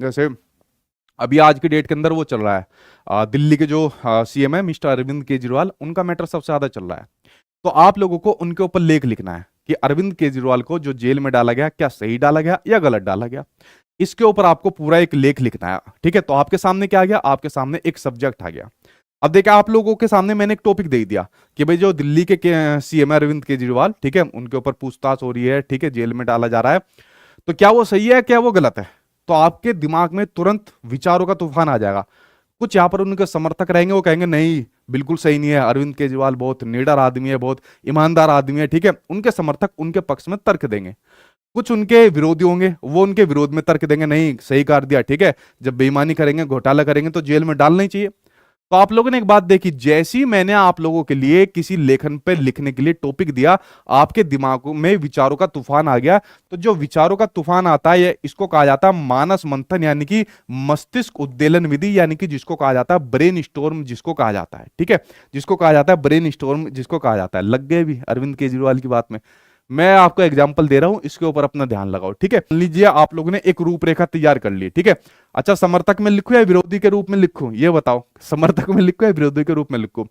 जैसे अभी आज की डेट के अंदर वो चल रहा है, दिल्ली के जो सीएम है मिस्टर अरविंद केजरीवाल, उनका मैटर सबसे ज्यादा चल रहा है। तो आप लोगों को उनके ऊपर लेख लिखना है कि अरविंद केजरीवाल को जो जेल में डाला गया, क्या सही डाला गया या गलत डाला गया। इसके ऊपर आपको पूरा एक लेख लिखना है, ठीक है। तो आपके सामने क्या आ गया, आपके सामने एक सब्जेक्ट आ गया। अब देखिए, आप लोगों के सामने मैंने एक टॉपिक दे दिया कि भाई जो दिल्ली के सीएम अरविंद केजरीवाल, ठीक है, उनके ऊपर पूछताछ हो रही है, ठीक है, जेल में डाला जा रहा है। तो क्या वो सही है, क्या वो गलत है। तो आपके दिमाग में तुरंत विचारों का तूफान आ जाएगा। कुछ यहां पर उनके समर्थक रहेंगे, वो कहेंगे नहीं बिल्कुल सही नहीं है, अरविंद केजरीवाल बहुत निडर आदमी है, बहुत ईमानदार आदमी है, ठीक है। उनके समर्थक उनके पक्ष में तर्क देंगे। कुछ उनके विरोधी होंगे, वो उनके विरोध में तर्क देंगे, नहीं सही कर दिया, ठीक है, जब बेईमानी करेंगे, घोटाला करेंगे तो जेल में डालना ही चाहिए। तो आप लोगों ने एक बात देखी, जैसे ही मैंने आप लोगों के लिए किसी लेखन पे लिखने के लिए टॉपिक दिया, आपके दिमाग में विचारों का तूफान आ गया। तो जो विचारों का तूफान आता है, इसको कहा जाता है मानस मंथन, यानी कि मस्तिष्क उद्वेलन विधि, यानी कि जिसको कहा जाता है ब्रेन स्टॉर्म, जिसको कहा जाता है, ठीक है, जिसको कहा जाता है ब्रेन स्टॉर्म, जिसको कहा जाता है। लग गए भी अरविंद केजरीवाल की बात में। मैं आपको एग्जाम्पल दे रहा हूं, इसके ऊपर अपना ध्यान लगाओ, ठीक है। मान लीजिए आप लोगों ने एक रूपरेखा तैयार कर ली, ठीक है। अच्छा, समर्थक में लिखूं या विरोधी के रूप में लिखूं, ये बताओ, समर्थक में लिखूं या विरोधी के रूप में लिखूं।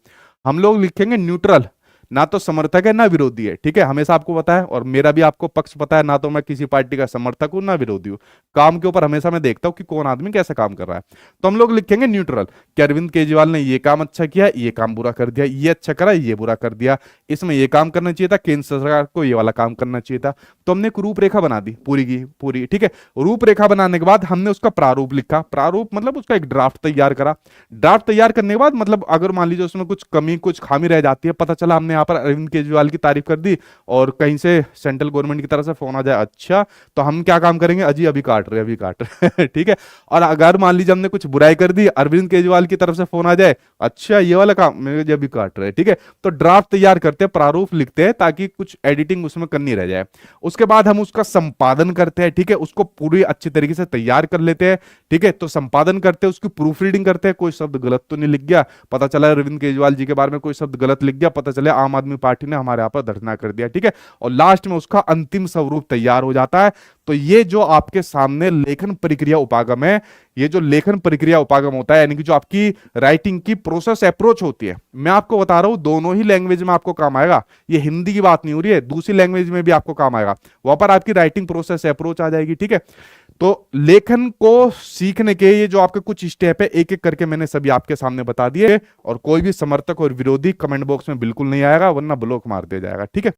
हम लोग लिखेंगे न्यूट्रल, ना तो समर्थक है ना विरोधी है, ठीक है, हमेशा आपको पता है, और मेरा भी आपको पक्ष पता है, ना तो मैं किसी पार्टी का समर्थक हूं ना विरोधी हूं। काम के ऊपर हमेशा मैं देखता हूं कि कौन आदमी कैसा काम कर रहा है। तो हम लोग लिखेंगे न्यूट्रल, कि अरविंद केजरीवाल ने ये काम अच्छा किया, ये काम बुरा कर दिया, ये अच्छा करा, ये बुरा कर दिया, इसमें ये काम करना चाहिए था, केंद्र सरकार को ये वाला काम करना चाहिए था। तो हमने एक रूपरेखा बना दी पूरी की पूरी, ठीक है। रूपरेखा बनाने के बाद हमने उसका प्रारूप लिखा, प्रारूप मतलब उसका एक ड्राफ्ट तैयार करा। ड्राफ्ट तैयार करने के बाद मतलब अगर मान लीजिए उसमें कुछ कमी कुछ खामी रह जाती है, पता चला हमने यहाँ पर अरविंद केजरीवाल की तारीफ कर दी और कहीं से सेंट्रल गवर्नमेंट की तरफ से फोन आ जाए, अच्छा तो हम क्या काम करेंगे, अजी अभी काट रहे, अभी काट रहे ठीक है। और अगर मान लीजिए हमने कुछ बुराई कर दी, अरविंद केजरीवाल की तरफ से फोन आ जाए, अच्छा ये वाला काम मेरे अभी काट रहे, ठीक है। तो ड्राफ्ट तैयार करते हैं, प्रारूप लिखते हैं, ताकि कुछ एडिटिंग उसमें करनी रह जाए। उसके बाद हम उसका संपादन करते हैं, ठीक है, उसको पूरी अच्छी तरीके से तैयार कर लेते हैं, ठीक है। तो संपादन करते हैं, उसकी प्रूफ रीडिंग करते हैं, कोई शब्द गलत तो नहीं लिख गया, पता चला अरविंद केजरीवाल जी के बारे में कोई शब्द गलत लिख गया, पता चला आम आदमी पार्टी ने हमारे यहाँ पर धरना कर दिया, ठीक है। और लास्ट में उसका अंतिम स्वरूप तैयार हो जाता है। तो ये जो आपके सामने लेखन प्रक्रिया उपागम है, ये जो लेखन प्रक्रिया उपागम होता है, यानी कि जो आपकी राइटिंग की प्रोसेस अप्रोच होती है, मैं आपको बता रहा हूं दोनों ही लैंग्वेज में आपको काम आएगा। ये हिंदी की बात नहीं हो रही है, दूसरी लैंग्वेज में भी आपको काम आएगा, वहां पर आपकी राइटिंग प्रोसेस अप्रोच आ जाएगी, ठीक है। तो लेखन को सीखने के ये जो आपके कुछ स्टेप है, एक एक करके मैंने सभी आपके सामने बता दिए। और कोई भी समर्थक और विरोधी कमेंट बॉक्स में बिल्कुल नहीं आएगा, वरना ब्लॉक मार दिया जाएगा, ठीक है।